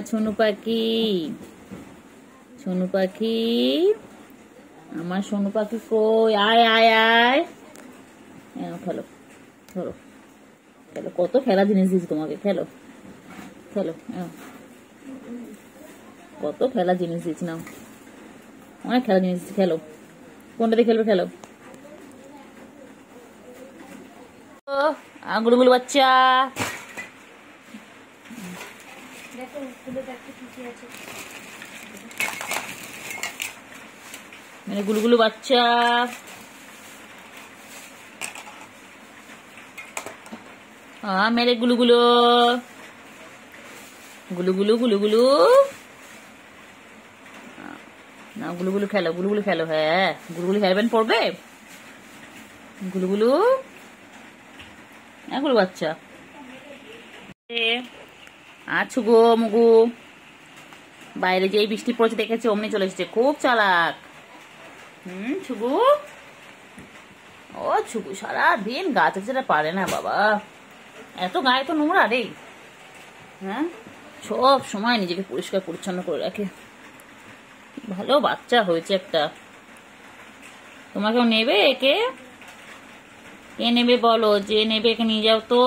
ছনু পাখি, সোনু পাখি, আমার সোনু পাখি কই? আয় আয় আয়, খেলো ধরো, খেলো। কত খেলা জিনিস দিয়েছি তোমাকে, খেলো খেলো। কত খেলা জিনিস দিয়েছি, নাও অনেক খেলা জিনিস দিয়েছি, খেলো। কোনটা দিয়ে খেলবে, খেলো। গুলুগুলু বাচ্চা, মানে গুলুগুলু বাচ্চা, মেরে গুলুগুলু গুলুগুলু গুলুগুলু, না গুলুগুলু খেলো, গুলুগুলু খেলো। হ্যাঁ, গুলুগুলু হেলমেট পড়বে, গুলুগুলু। গুলু বাচ্চা আছো গো মুগু, বাইরে যে বৃষ্টি পড়েছে দেখেছে, অমনি চলে এসেছে, খুব চালাক। ছুগু, ও ছুগু সারাদিন গাছ যেটা পারে না বাবা, এত গায়ে তো নোংরা রে। হ্যাঁ, সব সময় নিজেকে পরিষ্কার পরিচ্ছন্ন করে রাখে, ভালো বাচ্চা হয়েছে একটা। তোমাকেও নেবে একে? কে নেবে বলো, যে নেবে একে নিয়ে যাও তো,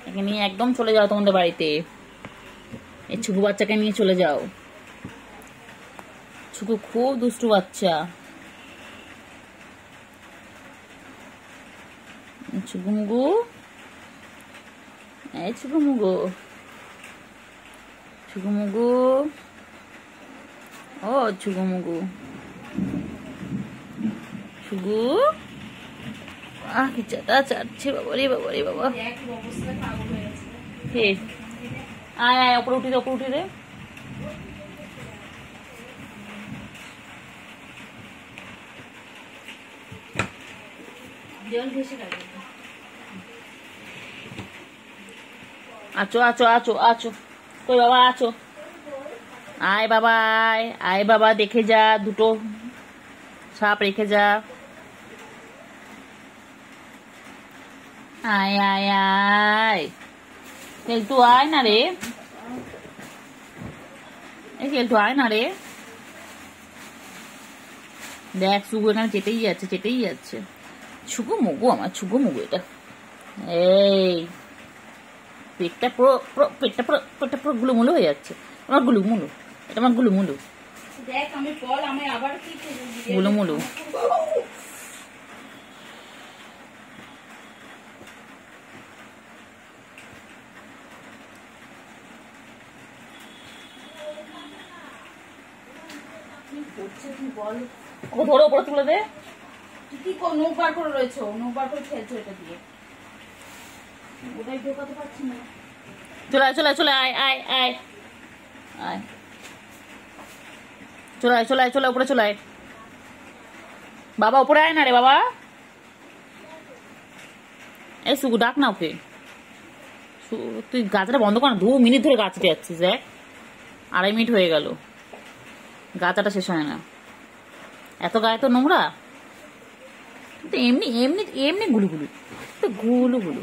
একে নিয়ে একদম চলে যাও তোমাদের বাড়িতে, এই ছুকু বাচ্চাকে নিয়ে চলে যাও। ছুকু খুব দুষ্টু বাচ্চা। ছুকু মুগু, এই ছুকু মুগু, ছুকু মুগু, ও ছুকু মুগু, ছুকু, কি চাটা চাটছে বাবা রে, বাবা রে বাবা। হে আয় আয়, ওপরে উঠি রে, ওপরে উঠি রে। আছো আছো আছো আছো, কই বাবা আছো? আয় বাবা, আয় আয় বাবা, দেখে যা, দুটো সাপ রেখে যা। আয় আয় আয়, কেলটু আয় না রে, কেলটু আয় না রে। দেখ সুগু এখানে চেটেই যাচ্ছে, চেটেই যাচ্ছে। ছুগু মুগু, আমার ছুগু মুগু এটা। এই পেটটা পুরো পুরো, পেটটা পুরো, পেটটা পুরো গুলুমুলু হয়ে যাচ্ছে। আমার গুলুমুলু, এটা আমার গুলুমুলু, দেখ আমি বল, আমি আবার কি গুলুমুলু। ও ধরো, ওপরে তুলে দে। কি নৌক বার করে রয়েছে, নৌক বার করে খেলছো এটা দিয়ে, ওটাই ঢোকাতে পারছি না। চলে আয়, চলে আয়, চলে আয়, আয় আয় আয়, চলে আয়, চলে আয়, চলে উপরে চলে আয়। বাবা উপরে আয় না রে বাবা। এই সুগু ডাক না ওকে। তুই গাছটা বন্ধ কর না, 2 মিনিট ধরে গাছটা যাচ্ছিস। দেখ 2.5 মিনিট হয়ে গেল, গাছাটা শেষ হয় না, এত গায়ে তো নোংরা। তো এমনি এমনি এমনি গুলুগুলু, তো গুলুগুলু।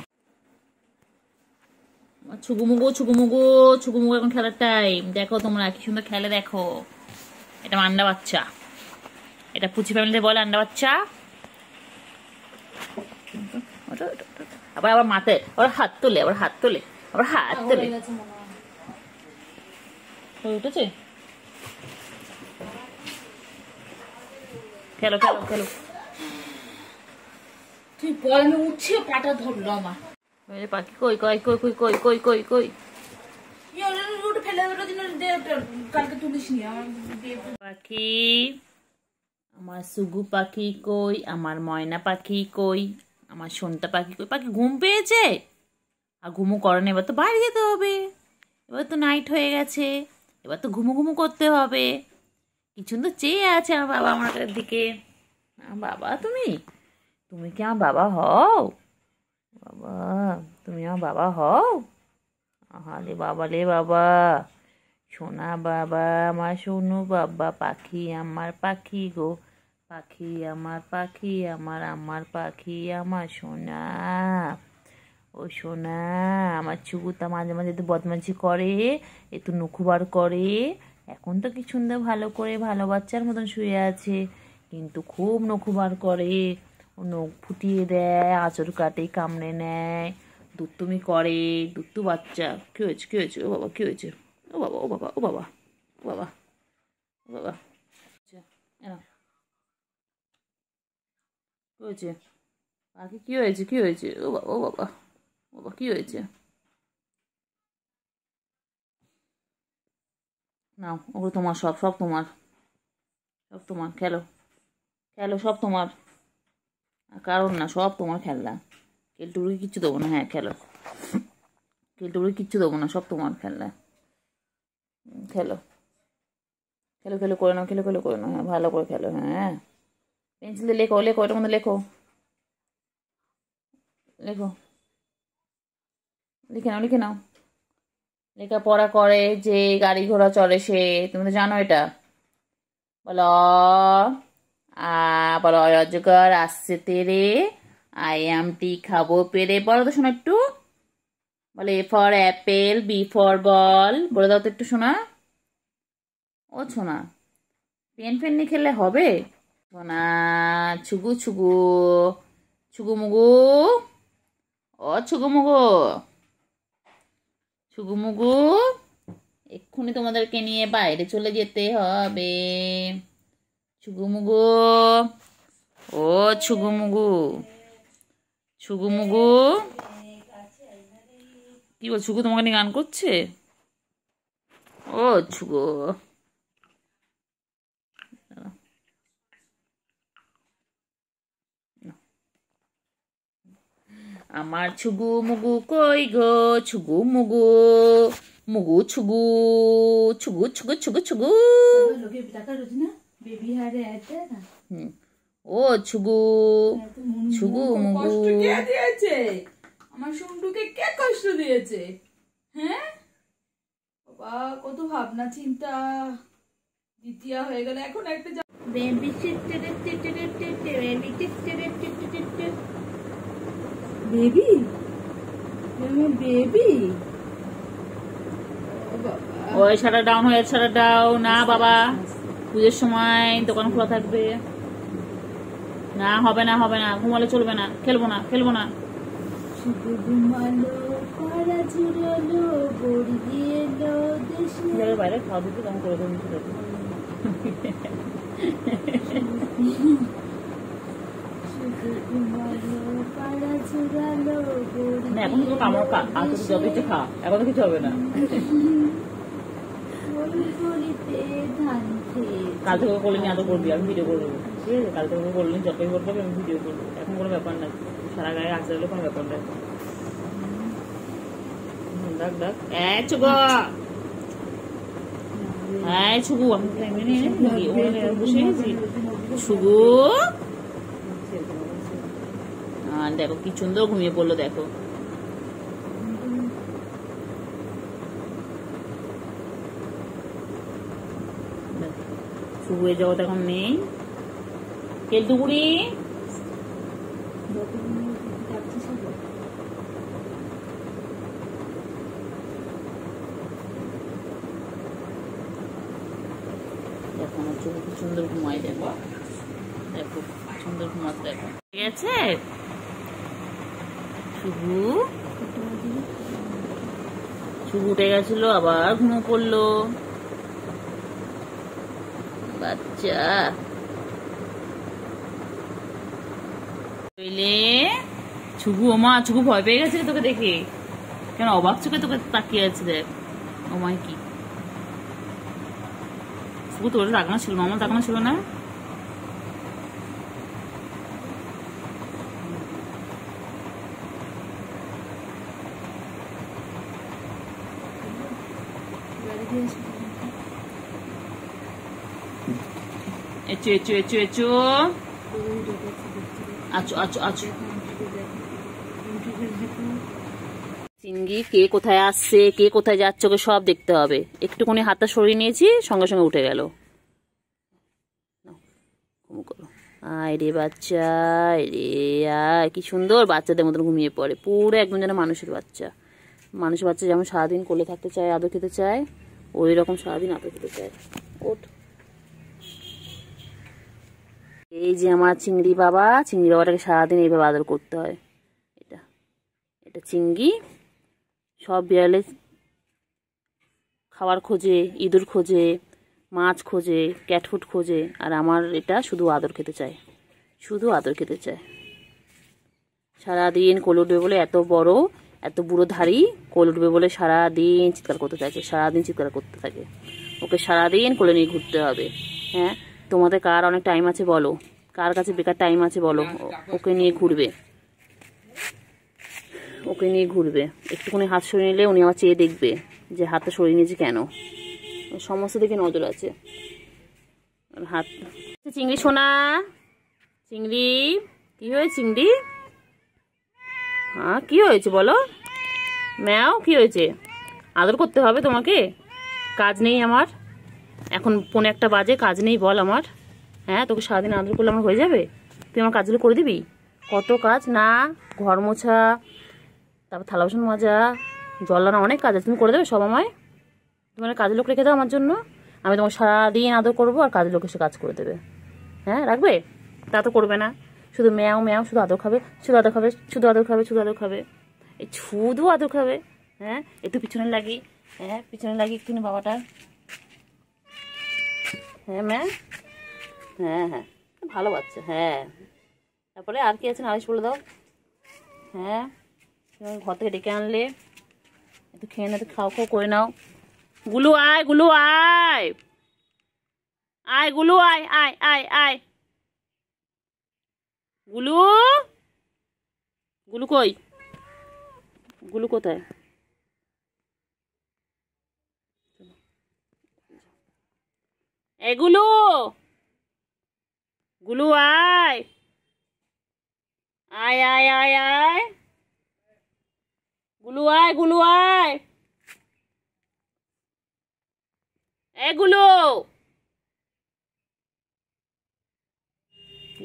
ছুগুমুগু ছুগুমুগু ছুগুমুগু, এখন খেলার টাইম। দেখো তোমরা কি সুন্দর খেলে, দেখো। এটা আন্ডা বাচ্চা, এটা পুচি ফ্যামিলিতে বলে আন্ডা বাচ্চা। আবার আবার মাথায় আবার হাত তোলে, আবার হাত তোলে, আবার হাত তোলে। উঠেছে, খেলো খেলো খেলো। তুই বল, আমি উঠছে পাটা ধরলো আমার। পাখি কই কই কই কই কই কই কই কই, ফেলে কালকে তুলিস নি পাখি, আমার সুগু পাখি কই, আমার ময়না পাখি কই, আমার সোনটা পাখি কই। পাখি ঘুম পেয়েছে, আর ঘুমু করে না, এবার তো বাইরে যেতে হবে, এবার তো নাইট হয়ে গেছে, এবার তো ঘুমু ঘুমু করতে হবে। কিছু তো চেয়ে আছে আমার বাবা আমার দিকে। বাবা তুমি, তুমি কি আমার বাবা হও? বাবা তুমি আমার বাবা হও? আহারে বাবা রে বাবা, সোনা বাবা, আমার সোনু বাবা, পাখি আমার পাখি গো, পাখি আমার পাখি, আমার আমার পাখি আমার সোনা। ও সোনা, আমার চুগুতা মাঝে মাঝে তো বদমাইশি করে, একটু নখুবার করে। এখন তো কি সুন্দর ভালো করে ভালো বাচ্চার মতন শুয়ে আছে, কিন্তু খুব নখুবার করে। ও নখ ফুটিয়ে দেয়, আঁচড় কাটে, কামড়ে নেয়, দুত্তুমি করে। দুত্তু বাচ্চা। কি হয়েছে, কি হয়েছে? ও বাবা, কি হয়েছে? ও বাবা, ও বাবা, ও বাবা, ও বাবা, ও বাবা। আচ্ছা, এনাও। কি হয়েছে পাখি? কি হয়েছে, কি হয়েছে? ও বাবা, ও বাবা, ও বাবা, কি হয়েছে? নাও, ওগুলো তোমার, সব সব তোমার, সব তোমার। খেলো, খেলো, সব তোমার। আর কারণ না, সব তোমার খেলনা। কেলটুকুরি কিচ্ছু দেবো না। হ্যাঁ, খেলো। কেলটুকুরি কিচ্ছু দেবো না, সব তোমার খেলনা। খেলো, খেলো, খেলো করে নাও, খেলো, খেলো করে নাও। হ্যাঁ, ভালো করে খেলো। হ্যাঁ, পেন্সিল দিয়ে লেখো, লেখো, এটার মধ্যে লেখো, লেখো, লিখে নাও, লিখে নাও। লেখাপড়া করে যে, গাড়ি ঘোড়া চড়ে সে, তুমি তো জানো এটা। বলো বলো, অজগর আসছে তেরে, টি খাবো পেরে। বলো তো শোনা একটু। বলে A for apple, B for ball. বলে দাও তো একটু শোনা। ও শোনা, পেন ফেন নিয়ে খেললে হবে? শোনা, ছুগু ছুগু, ছুগু মুগু, ও ছুগু মুগু, ছুগু মুগু, এক্ষুনি তোমাদেরকে নিয়ে বাইরে চলে যেতে হবে। ছুগুমুগু, ও ছুগুমুগু, ছুগুমুগু। কি বল, ছুগু তোমাকে নিয়ে গান করছে? ও ছুগু, আমার ছুগু মুগু কই গো, ছুগু মুগু, মুগু ছুগু, ছুগু ছুগু ছুগু ছুগু। ও ছুগু, ছুগু মুগু। আমার শুন্ডুকে কে কষ্ট দিয়েছে? হ্যাঁ বাবা, কত ভাবনা চিন্তা। দ্বিতীয় হয়ে গেল, এখন একটা বেবি বেবি বেবি। ওই শাটার ডাউন হয়ে, শাটার ডাউন। না বাবা, পুজোর সময় দোকান খোলা থাকবে। না, হবে না, হবে না, ঘুমালে চলবে না। খেলবো না, খেলবো না। বাইরে খাওয়া দিতে কেমন করে দেবো। এখন তো কামড় যত কিছু খা, এখন তো কিছু হবে না। কাল থেকে করলে নি, আদৌ করবি, আমি ভিডিও করবো। ঠিক আছে, কাল থেকে করলে যতই করবো আমি ভিডিও করবো। এখন কোনো ব্যাপার না, সারা গায়ে আসতে হলে কোনো ব্যাপার না। ডাক ডাক, ছুগো, হ্যাঁ ছুগু, আমি বসে গেছি। ছুগু, দেখো কি সুন্দর ঘুমিয়ে পড়লো, দেখো। শুয়ে জগৎ এখন নেই। কেলটুকুরি, দেখো আমার চোখে কি সুন্দর ঘুমাই, দেখো, দেখো সুন্দর ঘুমাতে, দেখো। ঠিক আছে, শুভু শুভু উঠে গেছিল, আবার ঘুমো পড়লো বাচ্চা। ছুগু, ওমা ছুগু ভয় পেয়ে গেছে তোকে দেখে, কেন অবাক চোখে তোকে তাকিয়ে আছে, দেখ। ওমায় কি শুধু তোর তাকানো ছিল না, আমার তাকানো ছিল না। এচু এচু এচু এচু, আচু আচু আচু। চিঙ্গি কে কোথায় আসছে, কে কোথায় যাচ্ছে, ওকে সব দেখতে হবে। একটুখানি হাতটা সরিয়ে নিয়েছি, সঙ্গে সঙ্গে উঠে গেল। আয় রে বাচ্চা, রে আয়, কি সুন্দর বাচ্চাদের মতন ঘুমিয়ে পড়ে, পুরো একদম যেন মানুষের বাচ্চা। মানুষের বাচ্চা যেমন সারাদিন কোলে থাকতে চায়, আদর খেতে চায়, ওই রকম সারাদিন আদর খেতে চায়। ওঠ। এই যে আমার চিংড়ি বাবা, চিংড়ি বাবাটাকে সারাদিন এইভাবে আদর করতে হয়। এটা এটা চিংড়ি। সব বিড়ালে খাবার খোঁজে, ইঁদুর খোঁজে, মাছ খোঁজে, ক্যাটফুট খোঁজে, আর আমার এটা শুধু আদর খেতে চায়, শুধু আদর খেতে চায়। সারাদিন কোলে উঠবে বলে, এত বড় এত বুড়ো ধাড়ি, কোলে উঠবে বলে সারাদিন চিৎকার করতে থাকে, সারাদিন চিৎকার করতে থাকে। ওকে সারাদিন কোলে নিয়ে ঘুরতে হবে। হ্যাঁ, তোমাদের কার অনেক টাইম আছে বলো, কার কাছে বেকার টাইম আছে বলো, ওকে নিয়ে ঘুরবে, ওকে নিয়ে ঘুরবে। একটুখানি হাত সরিয়ে নিলে উনি আমার চেয়ে দেখবে যে হাতটা সরিয়ে নিয়েছে কেন, সমস্ত দিকে নজর আছে। হাত। চিংড়ি সোনা, চিংড়ি কি হয়েছে চিংড়ি? হ্যাঁ কি হয়েছে বলো? ম্যাও কি হয়েছে? আদর করতে হবে তোমাকে? কাজ নেই আমার? এখন 1:45 বাজে, কাজ নেই বল আমার? হ্যাঁ, তোকে সারাদিন আদর করলে আমার হয়ে যাবে? তুই আমার কাজগুলো করে দিবি? কত কাজ না, ঘর মোছা, তারপর থালা বাসন মাজা, জল আনা, অনেক কাজ আছে, তুমি করে দেবে সব আমায়? তোমার কাজের লোক রেখে দাও আমার জন্য, আমি তোমার সারাদিন আদর করবো, আর কাজের লোক এসে কাজ করে দেবে। হ্যাঁ রাখবে? তা তো করবে না, শুধু ম্যাও ম্যাও, শুধু আদর খাবে, শুধু আদর খাবে, শুধু আদর খাবে, শুধু আদর খাবে, এই শুধু আদর খাবে। হ্যাঁ, একটু পিছনে লাগি, হ্যাঁ পিছনে লাগি একটু বাবাটার। হ্যাঁ ম্যা, হ্যাঁ হ্যাঁ ভালো বাচ্চা। হ্যাঁ, তারপরে আর কি আছে নালিশ বলে দাও। হ্যাঁ, ঘর থেকে ডেকে আনলে, একটু খেয়ে না, খাও খাও করে নাও। গুলু আয়, গুলু আয়, আয় গুলু আয়, আয় আয় আয়, গুলু, গুলু কই? গুলু কোথায়? এ গুলু, গুলু আয়, আয় আয় আয় আয়, গুলু আয়, গুলু আয়, এ গুলু,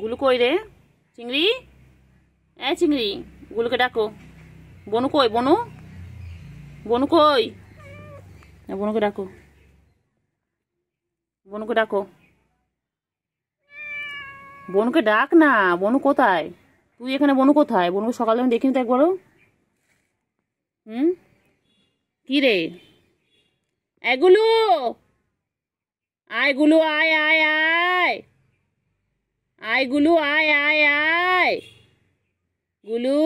গুলু কই রে? চিংড়ি, এ চিংড়ি, গুলুকে ডাকো। বনু কই? বনু, বনু কই? বনুকে ডাকো, বনুকে ডাকো, বনুকে ডাক না। বনু কোথায়? তুই এখানে, বনু কোথায়? বনুকে সকালে আমি দেখিনি তো একবারও। কি রে? এগুলো আয়, গুলু আয় আয় আয়, আয় গুলু আয় আয় আয়, গুলু,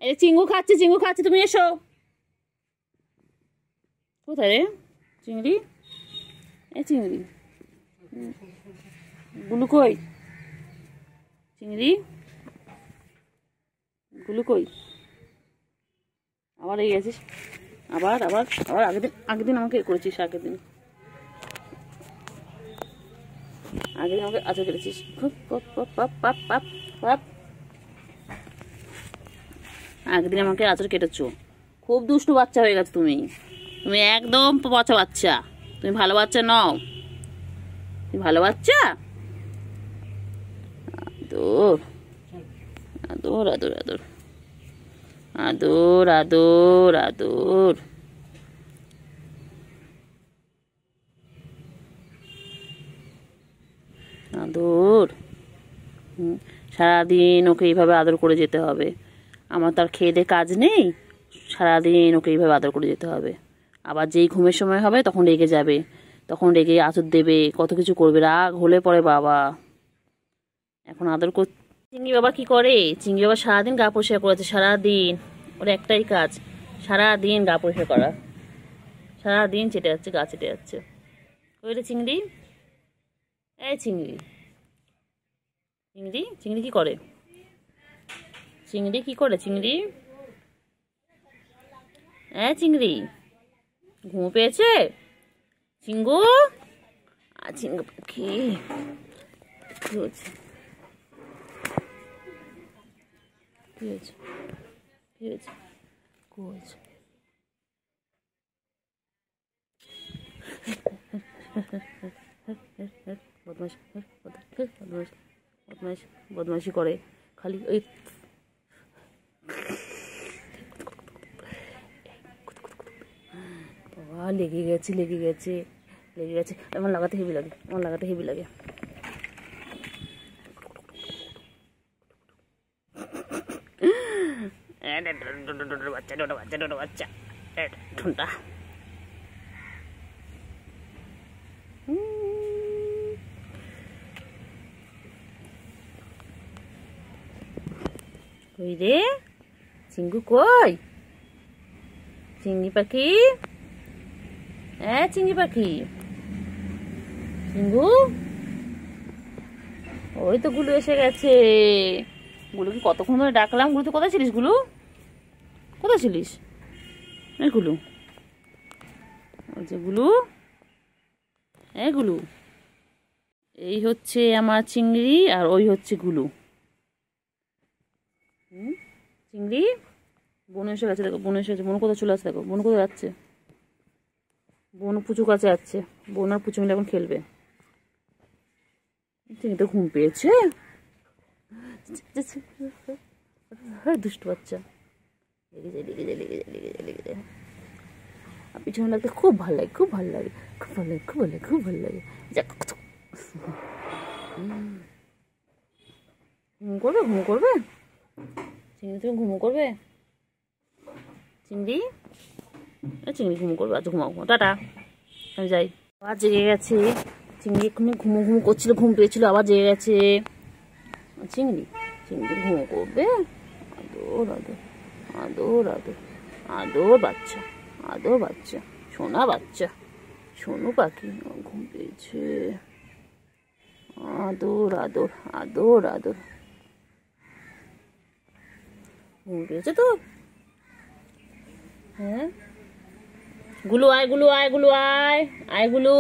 এই চিঙ্গু খাচ্ছে, চিঙ্গু খাচ্ছে, তুমি এসো। কোথায় রে চিংড়ি? এ চিংড়ি, গুলু কই? চিংড়ি, গুলু কই? আবার এই গেছিস, আবার আবার আবার আগের দিন আমাকে করেছিস, আগের দিন আমাকে আচার কেটেছিস। আগের দিন আমাকে আচার কেটেছো, খুব দুষ্টু বাচ্চা হয়ে গেছে তুমি, তুমি একদম পচা বাচ্চা, তুমি ভালো বাচ্চা নও, তুমি ভালো বাচ্চা। আদর আদর আদর আদর আদর আদর আদর, আদর। সারাদিন ওকে এইভাবে আদর করে যেতে হবে, আমার তার খেয়ে দিয়ে কাজ নেই, সারাদিন ওকে এইভাবে আদর করে যেতে হবে। আবার যেই ঘুমের সময় হবে তখন রেগে যাবে, তখন রেগে আঁচড় দেবে, কত কিছু করবে, রাগ হলে পরে বাবা। এখন আদর কর। চিংড়ি বাবা কি করে? চিংড়ি বাবা সারাদিন গা পরিষ্কার করেছে, সারাদিন ওর একটাই কাজ, সারাদিন গা পরিষ্কার করা, সারাদিন চেটে যাচ্ছে, গা চেটে যাচ্ছে। ওই রে চিংড়ি, এই চিংড়ি, চিংড়ি, চিংড়ি কি করে? চিংড়ি কি করে? চিংড়ি, চিংড়ি ঘুম পেয়েছে? চিঙ্গু, চিঙ্গু পাখি, কি হয়েছে? কি হয়েছে? কি হয়েছে? কি হয়েছে? বদমাশ, বদমাশ, বদমাশ। বদমাইশি করে খালি ওই বাবা লেগে গেছে আমার লাগাতে হেভি লাগে বাচ্চা ঠুনটা কই রে চিঙ্গু কই চিংড়ি পাখি চিংড়ি পাখি চিঙ্গু ওই তো গুলু এসে গেছে গুলুকে কতক্ষণ ধরে ডাকলাম গুলু তো কোথায় ছিলিস গুলু গুলু ওই যে গুলু গুলু এই হচ্ছে আমার চিংড়ি আর ওই হচ্ছে গুলু চিংড়ি বোন এসে গেছে দেখো বোন কোথায় চলে আসছে দেখো বোন কোথায় যাচ্ছে বোন পুচু কাছে যাচ্ছে বোন আর পুচু মিলে এখন খেলবে চিংড়ি তো ঘুম পেয়েছে দুষ্টু বাচ্চা লেগে যায় আর পিছনে লাগতে খুব ভালো লাগে ঘুম করবে চিংড়ি তুমি ঘুমো করবে চিংড়ি ঘুমো করবে আচ্ছা ঘুমাও টাটা আমি যাই আবার জেগে গেছে চিংড়ি এক্ষুনি ঘুমো করছিল ঘুম পেয়েছিল আবার জেগে গেছে চিংড়ি ঘুমো করবে আদর বাচ্চা সোনা বাচ্চা সোনু পাখি ঘুম পেয়েছে আদর ঘুম পেয়েছে তো হ্যাঁ গুলু আয় গুলু